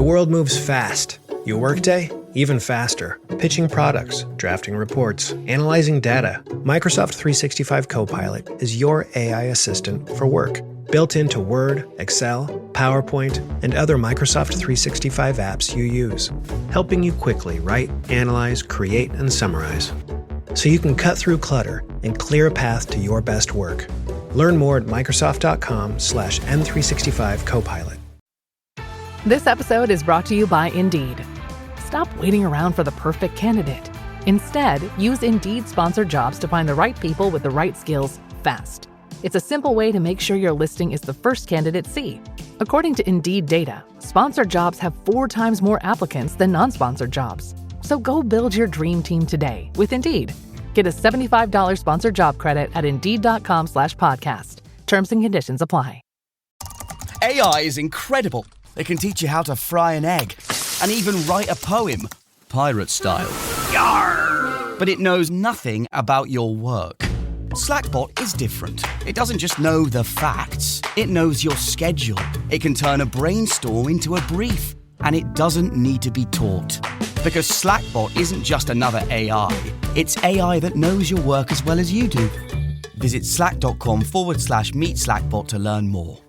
world moves fast. Your workday? Even faster. Pitching products, drafting reports, analyzing data. Microsoft 365 Copilot is your AI assistant for work. Built into Word, Excel, PowerPoint, and other Microsoft 365 apps you use. Helping you quickly write, analyze, create, and summarize. So you can cut through clutter and clear a path to your best work. Learn more at Microsoft.com/M365 Copilot. This episode is brought to you by Indeed. Stop waiting around for the perfect candidate. Instead, use Indeed sponsored jobs to find the right people with the right skills fast. It's a simple way to make sure your listing is the first candidates see. According to Indeed data, sponsored jobs have 4 times more applicants than non-sponsored jobs. So go build your dream team today with Indeed. Get a $75 sponsored job credit at Indeed.com/podcast. Terms and conditions apply. AI is incredible. It can teach you how to fry an egg and even write a poem, pirate style. Yarr! But it knows nothing about your work. Slackbot is different. It doesn't just know the facts. It knows your schedule. It can turn a brainstorm into a brief. And it doesn't need to be taught. Because Slackbot isn't just another AI. It's AI that knows your work as well as you do. Visit slack.com/meet Slackbot to learn more.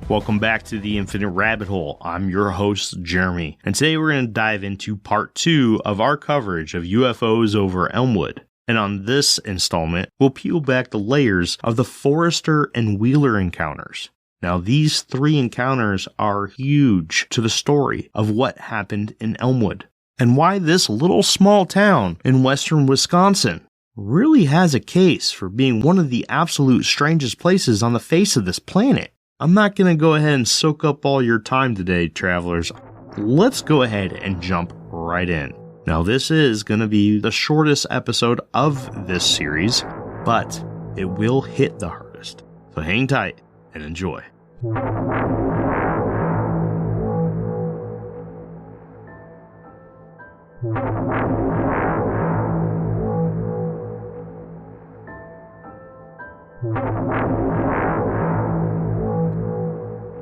Welcome back to the Infinite Rabbit Hole. I'm your host, Jeremy, and today we're going to dive into part 2 of our coverage of UFOs over Elmwood. And on this installment, we'll peel back the layers of the Forster and Wheeler encounters. Now, these 3 encounters are huge to the story of what happened in Elmwood, and why this little small town in western Wisconsin really has a case for being one of the absolute strangest places on the face of this planet. I'm not going to go ahead and soak up all your time today, travelers. Let's go ahead and jump right in. Now, this is going to be the shortest episode of this series, but it will hit the hardest. So hang tight and enjoy.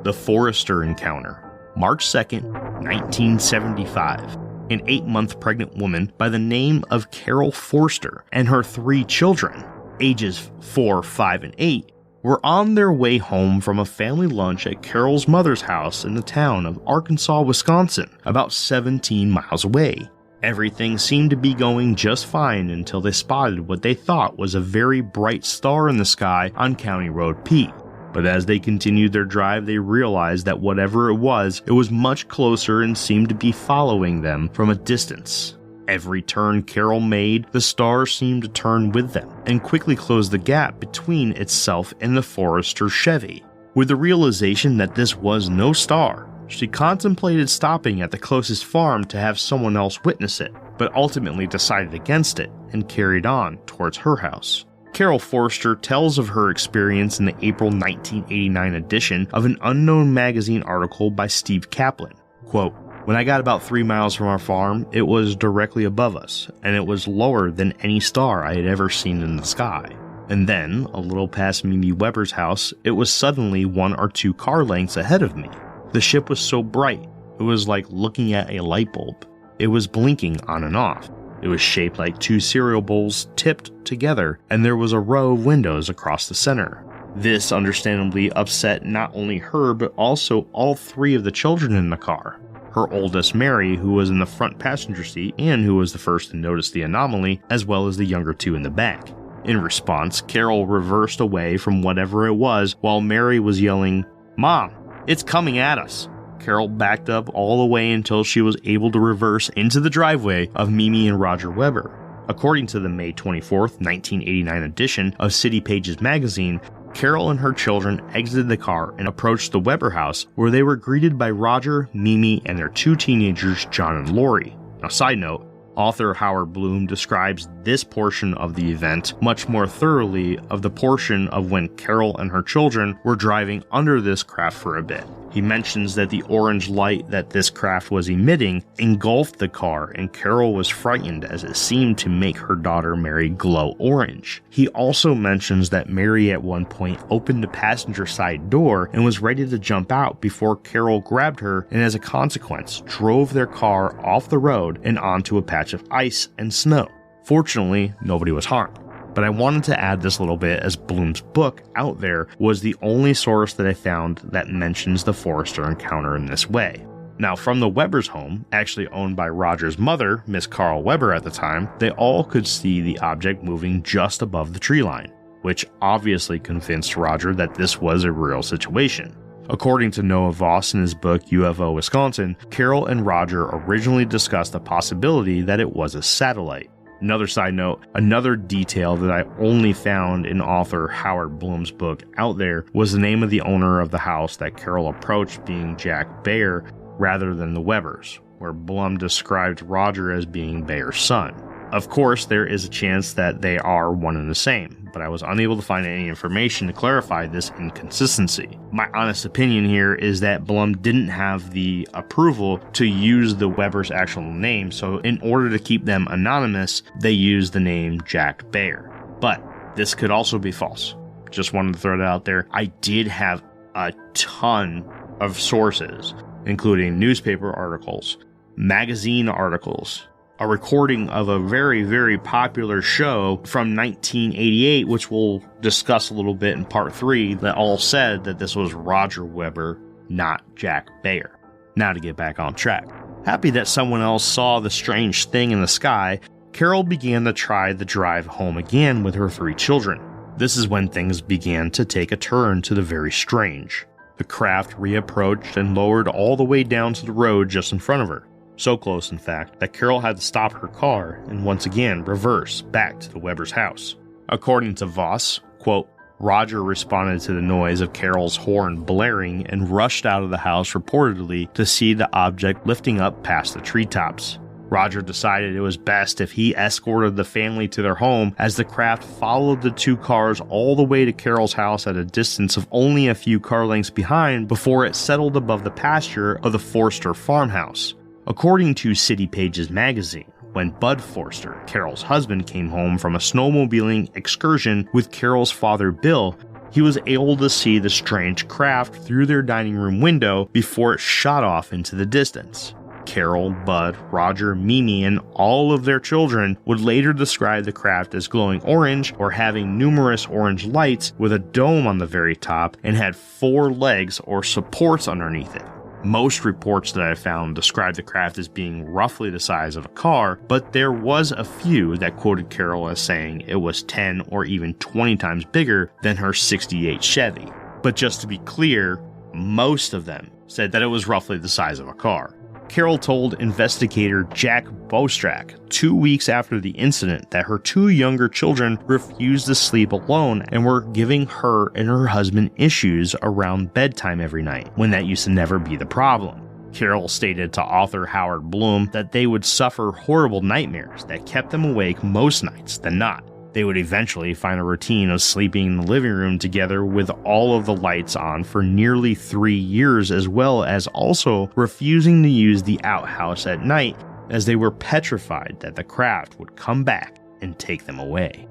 The Forster Encounter, March 2nd, 1975. An 8-month pregnant woman by the name of Carol Forster and her 3 children, ages 4, 5, and 8, were on their way home from a family lunch at Carol's mother's house in the town of Arkansas, Wisconsin, about 17 miles away. Everything seemed to be going just fine until they spotted what they thought was a very bright star in the sky on County Road P. But as they continued their drive, they realized that whatever it was much closer and seemed to be following them from a distance. Every turn Carol made, the star seemed to turn with them, and quickly closed the gap between itself and the Forester Chevy. With the realization that this was no star, she contemplated stopping at the closest farm to have someone else witness it, but ultimately decided against it and carried on towards her house. Carol Forster tells of her experience in the April 1989 edition of an Unknown magazine article by Steve Kaplan. Quote, "When I got about 3 miles from our farm, it was directly above us, and it was lower than any star I had ever seen in the sky. And then, a little past Mimi Weber's house, it was suddenly 1 or 2 car lengths ahead of me. The ship was so bright, it was like looking at a light bulb. It was blinking on and off. It was shaped like 2 cereal bowls tipped together, and there was a row of windows across the center. This understandably upset not only her, but also all 3 of the children in the car. Her oldest, Mary, who was in the front passenger seat and who was the first to notice the anomaly, as well as the younger 2 in the back. In response, Carol reversed away from whatever it was while Mary was yelling, 'Mom, it's coming at us.' Carol backed up all the way until she was able to reverse into the driveway of Mimi and Roger Weber. According to the May 24th, 1989 edition of City Pages magazine, Carol and her children exited the car and approached the Weber house, where they were greeted by Roger, Mimi, and their 2 teenagers, John and Lori. Now, side note, author Howard Bloom describes this portion of the event much more thoroughly of the portion of when Carol and her children were driving under this craft for a bit. He mentions that the orange light that this craft was emitting engulfed the car, and Carol was frightened as it seemed to make her daughter Mary glow orange. He also mentions that Mary at one point opened the passenger side door and was ready to jump out before Carol grabbed her, and as a consequence drove their car off the road and onto a patch of ice and snow. Fortunately, nobody was harmed. But I wanted to add this little bit, as Bloom's book, Out There, was the only source that I found that mentions the Forster encounter in this way. Now, from the Weber's home, actually owned by Roger's mother, Miss Carl Weber at the time, they all could see the object moving just above the tree line, which obviously convinced Roger that this was a real situation. According to Noah Voss in his book UFO Wisconsin, Carol and Roger originally discussed the possibility that it was a satellite. Another side note, another detail that I only found in author Howard Bloom's book Out There was the name of the owner of the house that Carol approached being Jack Bayer rather than the Webers, where Bloom described Roger as being Bayer's son. Of course, there is a chance that they are one and the same, but I was unable to find any information to clarify this inconsistency. My honest opinion here is that Blum didn't have the approval to use the Weber's actual name, so in order to keep them anonymous, they used the name Jack Bayer. But this could also be false. Just wanted to throw that out there. I did have a ton of sources, including newspaper articles, magazine articles, a recording of a very, very popular show from 1988, which we'll discuss a little bit in part 3, that all said that this was Roger Weber, not Jack Bayer. Now to get back on track. Happy that someone else saw the strange thing in the sky, Carol began to try the drive home again with her 3 children. This is when things began to take a turn to the very strange. The craft reapproached and lowered all the way down to the road just in front of her. So close, in fact, that Carol had to stop her car and once again reverse back to the Weber's house. According to Voss, quote, Roger responded to the noise of Carol's horn blaring and rushed out of the house reportedly to see the object lifting up past the treetops. Roger decided it was best if he escorted the family to their home, as the craft followed the 2 cars all the way to Carol's house at a distance of only a few car lengths behind before it settled above the pasture of the Forster farmhouse. According to City Pages magazine, when Bud Forster, Carol's husband, came home from a snowmobiling excursion with Carol's father Bill, he was able to see the strange craft through their dining room window before it shot off into the distance. Carol, Bud, Roger, Mimi, and all of their children would later describe the craft as glowing orange or having numerous orange lights with a dome on the very top and had 4 legs or supports underneath it. Most reports that I found described the craft as being roughly the size of a car, but there was a few that quoted Carol as saying it was 10 or even 20 times bigger than her 68 Chevy. But just to be clear, most of them said that it was roughly the size of a car. Carol told investigator Jack Bostrack 2 weeks after the incident that her 2 younger children refused to sleep alone and were giving her and her husband issues around bedtime every night, when that used to never be the problem. Carol stated to author Howard Bloom that they would suffer horrible nightmares that kept them awake most nights than not. They would eventually find a routine of sleeping in the living room together with all of the lights on for nearly 3 years, as well as also refusing to use the outhouse at night, as they were petrified that the craft would come back and take them away.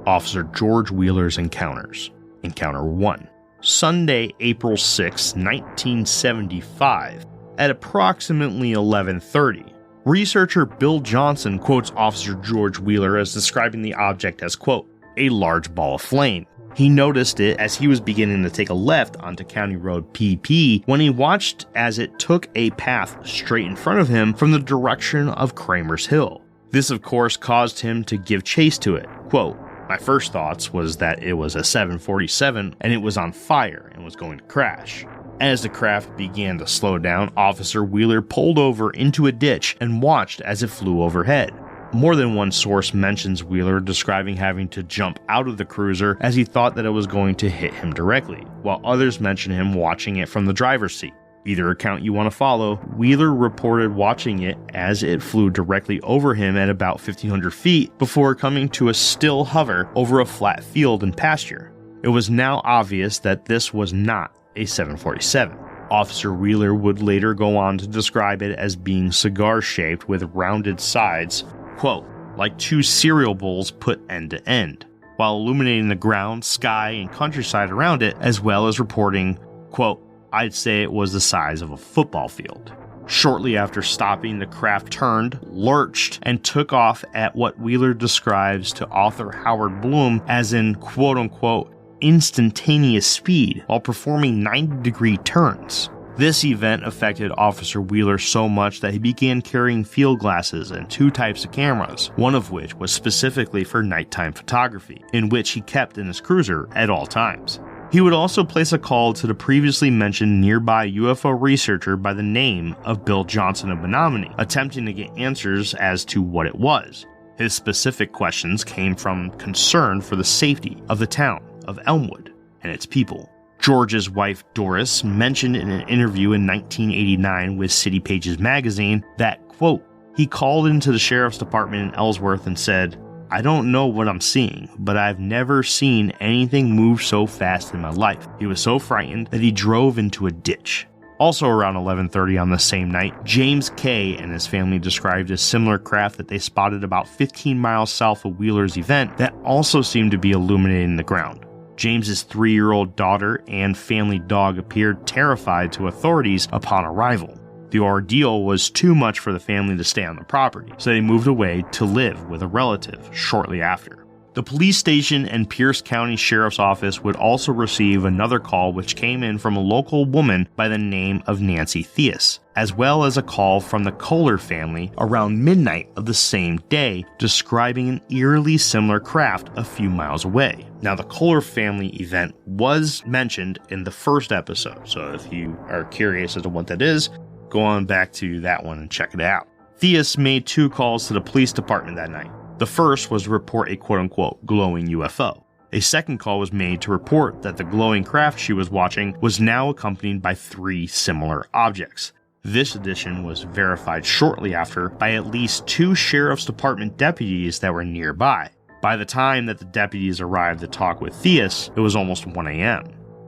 Officer George Wheeler's encounters. Encounter 1. Sunday, April 6, 1975, at approximately 11:30. Researcher Bill Johnson quotes Officer George Wheeler as describing the object as, quote, a large ball of flame. He noticed it as he was beginning to take a left onto County Road PP when he watched as it took a path straight in front of him from the direction of Kramer's Hill. This, of course, caused him to give chase to it. Quote, my first thoughts was that it was a 747 and it was on fire and was going to crash. As the craft began to slow down, Officer Wheeler pulled over into a ditch and watched as it flew overhead. More than one source mentions Wheeler describing having to jump out of the cruiser as he thought that it was going to hit him directly, while others mention him watching it from the driver's seat. Either account you want to follow, Wheeler reported watching it as it flew directly over him at about 1,500 feet before coming to a still hover over a flat field and pasture. It was now obvious that this was not a 747. Officer Wheeler would later go on to describe it as being cigar-shaped with rounded sides, quote, like two cereal bowls put end to end, while illuminating the ground, sky, and countryside around it, as well as reporting, quote, I'd say it was the size of a football field. Shortly after stopping, the craft turned, lurched, and took off at what Wheeler describes to author Howard Bloom as in quote-unquote instantaneous speed while performing 90-degree turns. This event affected Officer Wheeler so much that he began carrying field glasses and two types of cameras, one of which was specifically for nighttime photography, in which he kept in his cruiser at all times. He would also place a call to the previously mentioned nearby UFO researcher by the name of Bill Johnson of Menominee, attempting to get answers as to what it was. His specific questions came from concern for the safety of the town of Elmwood and its people. George's wife Doris mentioned in an interview in 1989 with City Pages magazine that, quote, he called into the sheriff's department in Ellsworth and said, I don't know what I'm seeing, but I've never seen anything move so fast in my life. He was so frightened that he drove into a ditch. Also around 11:30 on the same night, James Kay and his family described a similar craft that they spotted about 15 miles south of Wheeler's event that also seemed to be illuminating the ground. James's 3-year-old daughter and family dog appeared terrified to authorities upon arrival. The ordeal was too much for the family to stay on the property, so they moved away to live with a relative shortly after. The police station and Pierce County Sheriff's Office would also receive another call which came in from a local woman by the name of Nancy Theus, as well as a call from the Kohler family around midnight of the same day describing an eerily similar craft a few miles away. Now, the Kohler family event was mentioned in the first episode, so if you are curious as to what that is, go on back to that one and check it out. Theus made 2 calls to the police department that night. The first was to report a quote-unquote glowing UFO. A second call was made to report that the glowing craft she was watching was now accompanied by 3 similar objects. This addition was verified shortly after by at least 2 sheriff's department deputies that were nearby. By the time that the deputies arrived to talk with Theus, it was almost 1 a.m.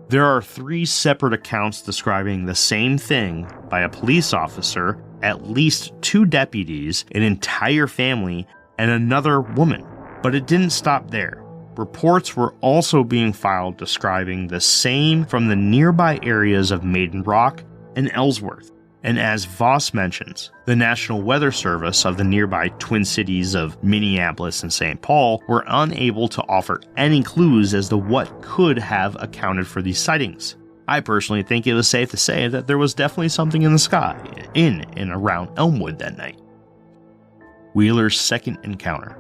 There are 3 separate accounts describing the same thing by a police officer, at least 2 deputies, an entire family, and another woman. But it didn't stop there. Reports were also being filed describing the same from the nearby areas of Maiden Rock and Ellsworth. And as Voss mentions, the National Weather Service of the nearby Twin Cities of Minneapolis and St. Paul were unable to offer any clues as to what could have accounted for these sightings. I personally think it is safe to say that there was definitely something in the sky in and around Elmwood that night. Wheeler's second encounter.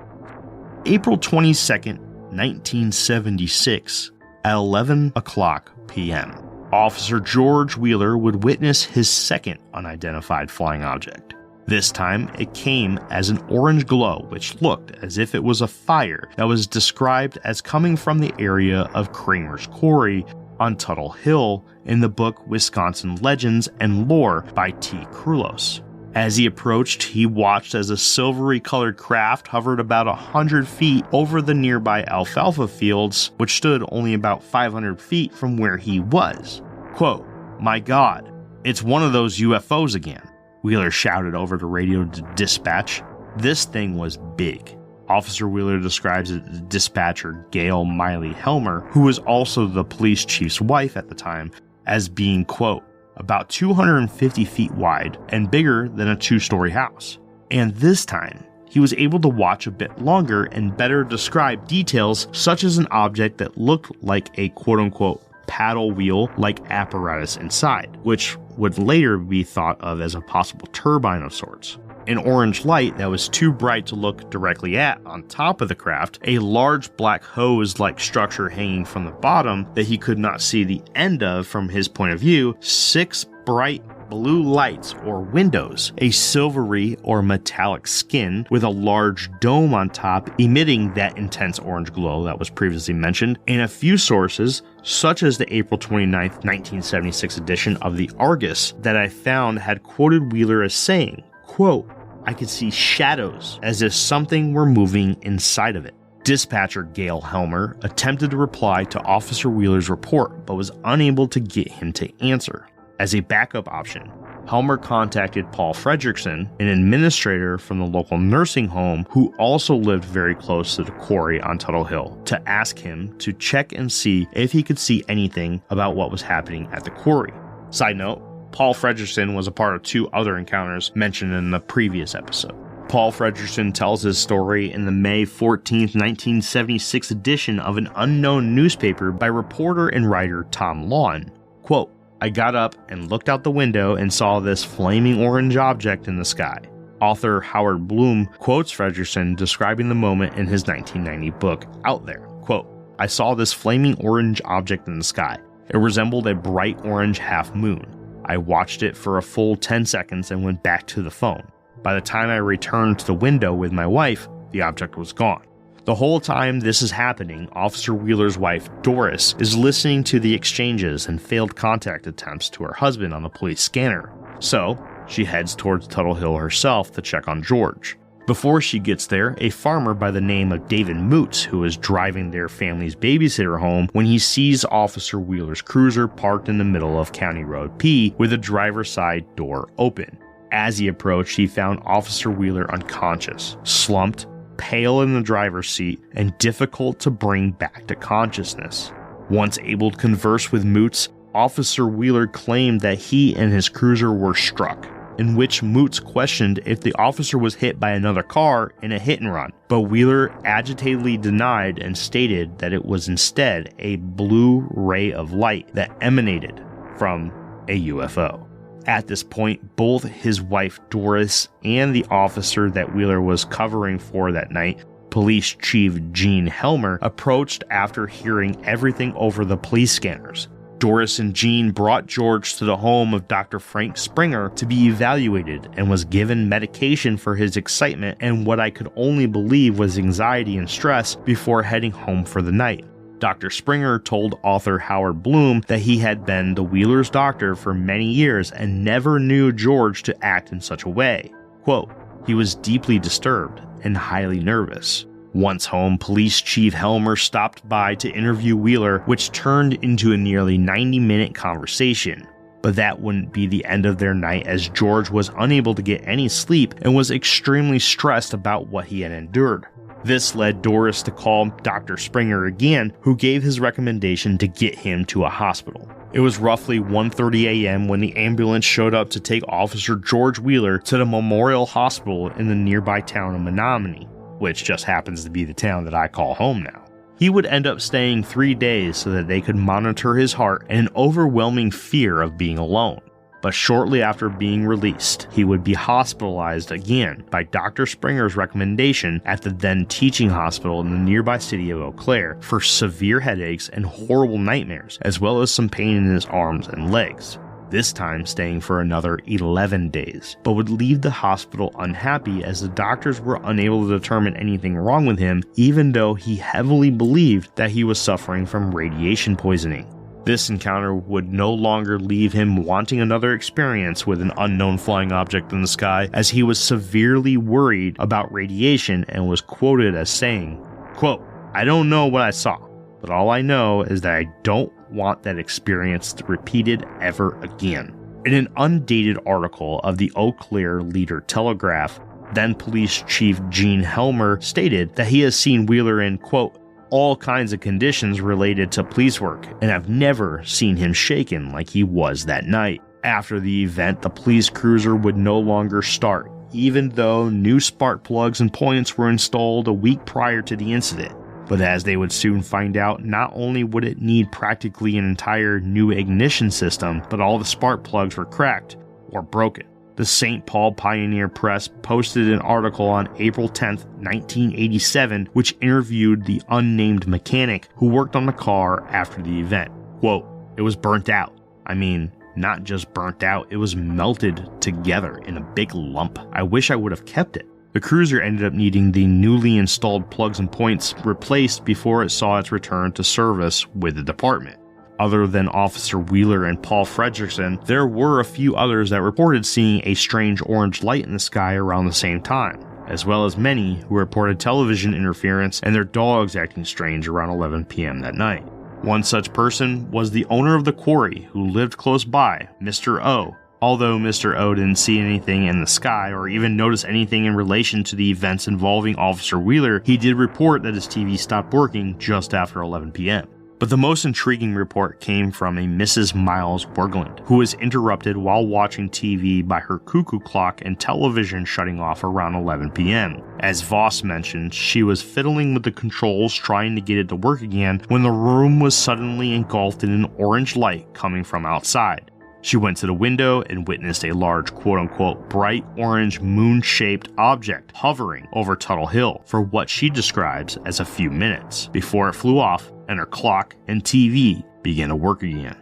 April 22nd, 1976, at 11 o'clock p.m. Officer George Wheeler would witness his second unidentified flying object. This time, it came as an orange glow which looked as if it was a fire that was described as coming from the area of Kramer's Quarry on Tuttle Hill in the book Wisconsin Legends and Lore by T. Krulos. As he approached, he watched as a silvery-colored craft hovered about 100 feet over the nearby alfalfa fields, which stood only about 500 feet from where he was. Quote, "My God, it's one of those UFOs again," Wheeler shouted over the radio to dispatch. This thing was big. Officer Wheeler describes it to dispatcher Gail Miley Helmer, who was also the police chief's wife at the time, as being, quote, about 250 feet wide and bigger than a 2-story house. And this time, he was able to watch a bit longer and better describe details such as an object that looked like a quote-unquote paddle wheel-like apparatus inside, which would later be thought of as a possible turbine of sorts. An orange light that was too bright to look directly at on top of the craft, a large black hose-like structure hanging from the bottom that he could not see the end of from his point of view, 6 bright blue lights or windows, a silvery or metallic skin with a large dome on top emitting that intense orange glow that was previously mentioned, and a few sources, such as the April 29, 1976 edition of the Argus that I found had quoted Wheeler as saying, quote, "I could see shadows as if something were moving inside of it." Dispatcher Gail Helmer attempted to reply to Officer Wheeler's report, but was unable to get him to answer. As a backup option, Helmer contacted Paul Fredrickson, an administrator from the local nursing home who also lived very close to the quarry on Tuttle Hill, to ask him to check and see if he could see anything about what was happening at the quarry. Side note, Paul Fredrickson was a part of 2 other encounters mentioned in the previous episode. Paul Fredrickson tells his story in the May 14, 1976 edition of an unknown newspaper by reporter and writer Tom Lawn. Quote, "I got up and looked out the window and saw this flaming orange object in the sky." Author Howard Bloom quotes Fredrickson describing the moment in his 1990 book, Out There. Quote, "I saw this flaming orange object in the sky. It resembled a bright orange half moon. I watched it for a full 10 seconds and went back to the phone. By the time I returned to the window with my wife, the object was gone." The whole time this is happening, Officer Wheeler's wife, Doris, is listening to the exchanges and failed contact attempts to her husband on the police scanner. So, she heads towards Tuttle Hill herself to check on George. Before she gets there, a farmer by the name of David Moots, who is driving their family's babysitter home when he sees Officer Wheeler's cruiser parked in the middle of County Road P with the driver's side door open. As he approached, he found Officer Wheeler unconscious, slumped, pale in the driver's seat, and difficult to bring back to consciousness. Once able to converse with Moots, Officer Wheeler claimed that he and his cruiser were struck, in which Moots questioned if the officer was hit by another car in a hit and run, but Wheeler agitatedly denied and stated that it was instead a blue ray of light that emanated from a UFO. At this point, both his wife Doris and the officer that Wheeler was covering for that night, Police Chief Gene Helmer, approached after hearing everything over the police scanners. Doris and Gene brought George to the home of Dr. Frank Springer to be evaluated and was given medication for his excitement and what I could only believe was anxiety and stress before heading home for the night. Dr. Springer told author Howard Bloom that he had been the Wheelers' doctor for many years and never knew George to act in such a way. Quote, "He was deeply disturbed and highly nervous." Once home, Police Chief Helmer stopped by to interview Wheeler, which turned into a nearly 90-minute conversation. But that wouldn't be the end of their night, as George was unable to get any sleep and was extremely stressed about what he had endured. This led Doris to call Dr. Springer again, who gave his recommendation to get him to a hospital. It was roughly 1:30 a.m. when the ambulance showed up to take Officer George Wheeler to the Memorial Hospital in the nearby town of Menominee, which just happens to be the town that I call home now. He would end up staying 3 days so that they could monitor his heart and an overwhelming fear of being alone. But shortly after being released, he would be hospitalized again by Dr. Springer's recommendation at the then teaching hospital in the nearby city of Eau Claire for severe headaches and horrible nightmares, as well as some pain in his arms and legs. This time staying for another 11 days, but would leave the hospital unhappy as the doctors were unable to determine anything wrong with him, even though he heavily believed that he was suffering from radiation poisoning. This encounter would no longer leave him wanting another experience with an unknown flying object in the sky, as he was severely worried about radiation and was quoted as saying, quote, "I don't know what I saw, but all I know is that I don't want that experience repeated ever again." In an undated article of the Eau Claire Leader Telegraph, then Police Chief Gene Helmer stated that he has seen Wheeler in, quote, "all kinds of conditions related to police work, and I've never seen him shaken like he was that night." After the event, the police cruiser would no longer start, even though new spark plugs and points were installed a week prior to the incident. But as they would soon find out, not only would it need practically an entire new ignition system, but all the spark plugs were cracked or broken. The St. Paul Pioneer Press posted an article on April 10, 1987, which interviewed the unnamed mechanic who worked on the car after the event. Quote, "It was burnt out. I mean, not just burnt out, it was melted together in a big lump. I wish I would have kept it. The cruiser ended up needing the newly installed plugs and points replaced before it saw its return to service with the department. Other than Officer Wheeler and Paul Fredrickson, there were a few others that reported seeing a strange orange light in the sky around the same time, as well as many who reported television interference and their dogs acting strange around 11 p.m. that night. One such person was the owner of the quarry who lived close by, Mr. O. Although Mr. O didn't see anything in the sky or even notice anything in relation to the events involving Officer Wheeler, he did report that his TV stopped working just after 11 p.m. But the most intriguing report came from a Mrs. Miles Borgland, who was interrupted while watching TV by her cuckoo clock and television shutting off around 11 p.m. As Voss mentioned, she was fiddling with the controls trying to get it to work again when the room was suddenly engulfed in an orange light coming from outside. She went to the window and witnessed a large quote-unquote bright orange moon-shaped object hovering over Tuttle Hill for what she describes as a few minutes before it flew off and her clock and TV began to work again.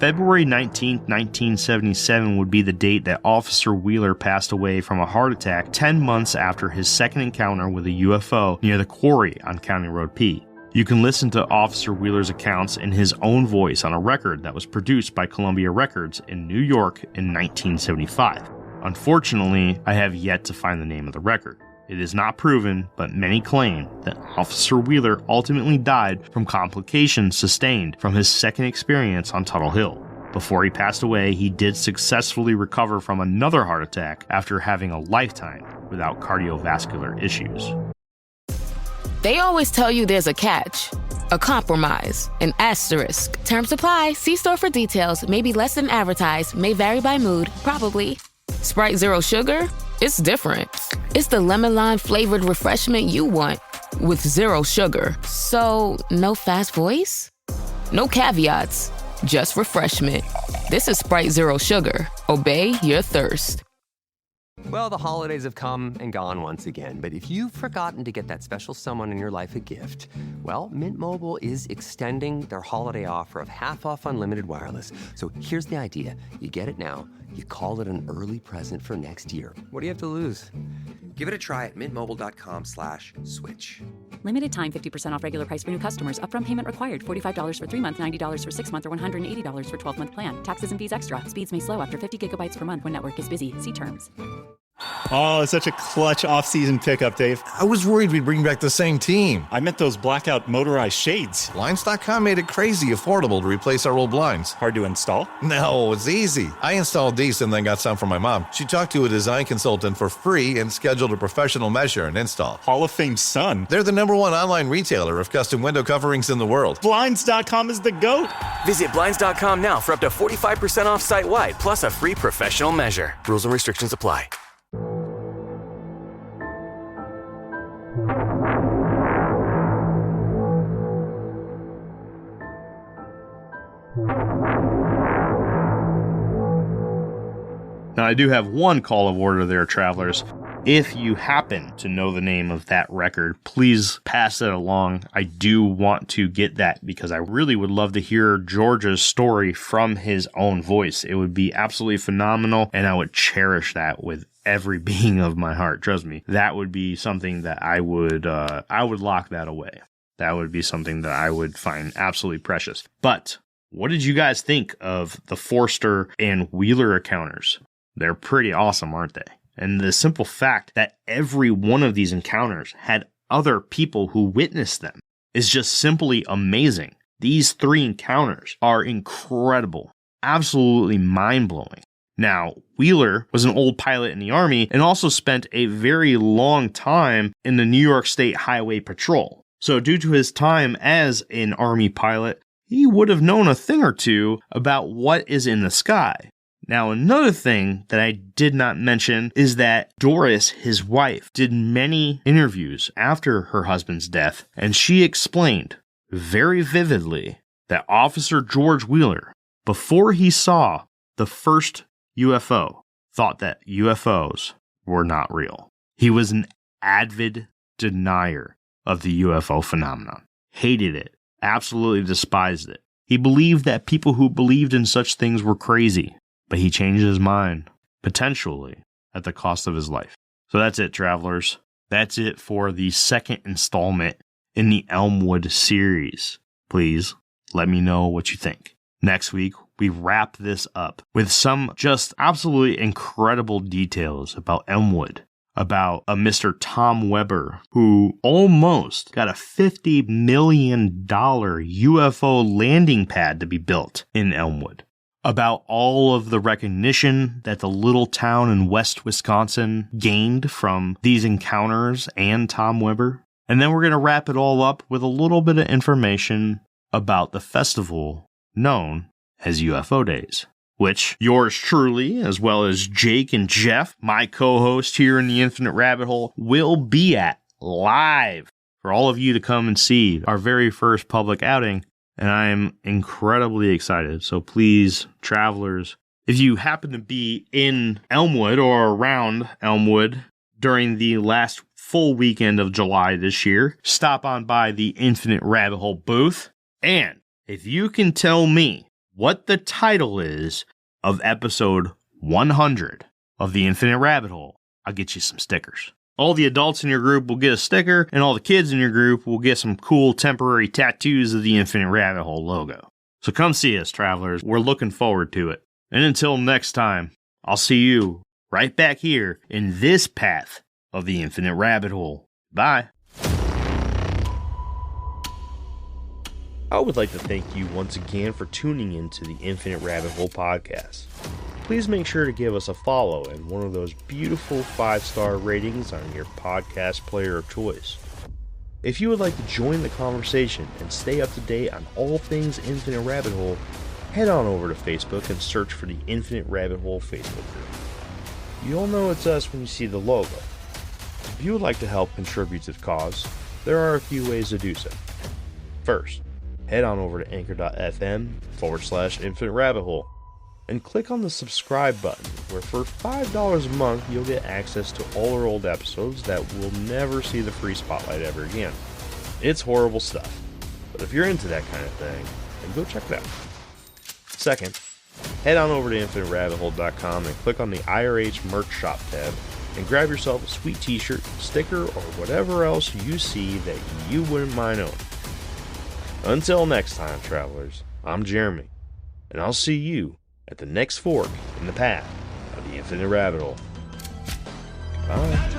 February 19, 1977 would be the date that Officer Wheeler passed away from a heart attack 10 months after his second encounter with a UFO near the quarry on County Road P. You can listen to Officer Wheeler's accounts in his own voice on a record that was produced by Columbia Records in New York in 1975. Unfortunately, I have yet to find the name of the record. It is not proven, but many claim that Officer Wheeler ultimately died from complications sustained from his second experience on Tuttle Hill. Before he passed away, he did successfully recover from another heart attack after having a lifetime without cardiovascular issues. They always tell you there's a catch, a compromise, an asterisk. Terms apply. See store for details. May be less than advertised. May vary by mood. Probably. Sprite Zero Sugar? It's different. It's the lemon lime flavored refreshment you want with zero sugar. So, no fast voice? No caveats. Just refreshment. This is Sprite Zero Sugar. Obey your thirst. Well, the holidays have come and gone once again, but if you've forgotten to get that special someone in your life a gift, well, Mint Mobile is extending their holiday offer of half off unlimited wireless. So here's the idea. You get it now, you call it an early present for next year. What do you have to lose? Give it a try at mintmobile.com/switch. Limited time 50% off regular price for new customers. Upfront payment required. $45 for 3 months, $90 for 6 months, or $180 for 12-month plan. Taxes and fees extra. Speeds may slow after 50 gigabytes per month when network is busy. See terms. Oh, it's such a clutch off-season pickup, Dave. I was worried we'd bring back the same team. I meant those blackout motorized shades. Blinds.com made it crazy affordable to replace our old blinds. Hard to install? No, it's easy. I installed these and then got some for my mom. She talked to a design consultant for free and scheduled a professional measure and install. Hall of Fame son. They're the #1 online retailer of custom window coverings in the world. Blinds.com is the GOAT. Visit Blinds.com now for up to 45% off site-wide, plus a free professional measure. Rules and restrictions apply. Now, I do have one call of order there, travelers. If you happen to know the name of that record, please pass it along. I do want to get that because I really would love to hear George's story from his own voice. It would be absolutely phenomenal, and I would cherish that with every being of my heart. Trust me, that would be something that I would lock that away. That would be something that I would find absolutely precious. But what did you guys think of the Forster and Wheeler encounters? They're pretty awesome, aren't they? And the simple fact that every one of these encounters had other people who witnessed them is just simply amazing. These 3 encounters are incredible, absolutely mind-blowing. Now, Wheeler was an old pilot in the Army and also spent a very long time in the New York State Highway Patrol. So due to his time as an Army pilot, he would have known a thing or two about what is in the sky. Now, another thing that I did not mention is that Doris, his wife, did many interviews after her husband's death, and she explained very vividly that Officer George Wheeler, before he saw the first UFO, thought that UFOs were not real. He was an avid denier of the UFO phenomenon, hated it, absolutely despised it. He believed that people who believed in such things were crazy, but he changed his mind, potentially at the cost of his life. So that's it, travelers. That's it for the second installment in the Elmwood series. Please let me know what you think. Next week, we wrap this up with some just absolutely incredible details about Elmwood, about a Mr. Tom Weber who almost got a $50 million UFO landing pad to be built in Elmwood, about all of the recognition that the little town in West Wisconsin gained from these encounters and Tom Weber. And then we're going to wrap it all up with a little bit of information about the festival known as UFO Days, which yours truly, as well as Jake and Jeff, my co-host here in the Infinite Rabbit Hole, will be at live for all of you to come and see our very first public outing. And I am incredibly excited. So please, travelers, if you happen to be in Elmwood or around Elmwood during the last full weekend of July this year, stop on by the Infinite Rabbit Hole booth. And if you can tell me what the title is of episode 100 of the Infinite Rabbit Hole, I'll get you some stickers. All the adults in your group will get a sticker, and all the kids in your group will get some cool temporary tattoos of the Infinite Rabbit Hole logo. So come see us, travelers. We're looking forward to it. And until next time, I'll see you right back here in this path of the Infinite Rabbit Hole. Bye. I would like to thank you once again for tuning in to the Infinite Rabbit Hole podcast. Please make sure to give us a follow and one of those beautiful 5-star ratings on your podcast player of choice. If you would like to join the conversation and stay up to date on all things Infinite Rabbit Hole, head on over to Facebook and search for the Infinite Rabbit Hole Facebook group. You'll know it's us when you see the logo. If you would like to help contribute to the cause, there are a few ways to do so. First, head on over to anchor.fm/Infinite Rabbit Hole and click on the subscribe button, where for $5 a month you'll get access to all our old episodes that will never see the free spotlight ever again. It's horrible stuff, but if you're into that kind of thing, then go check it out. Second, head on over to InfiniteRabbitHole.com and click on the IRH merch shop tab and grab yourself a sweet t-shirt, sticker, or whatever else you see that you wouldn't mind owning. Until next time, travelers, I'm Jeremy, and I'll see you at the next fork in the path of the Infinite Rabbit Hole. Bye.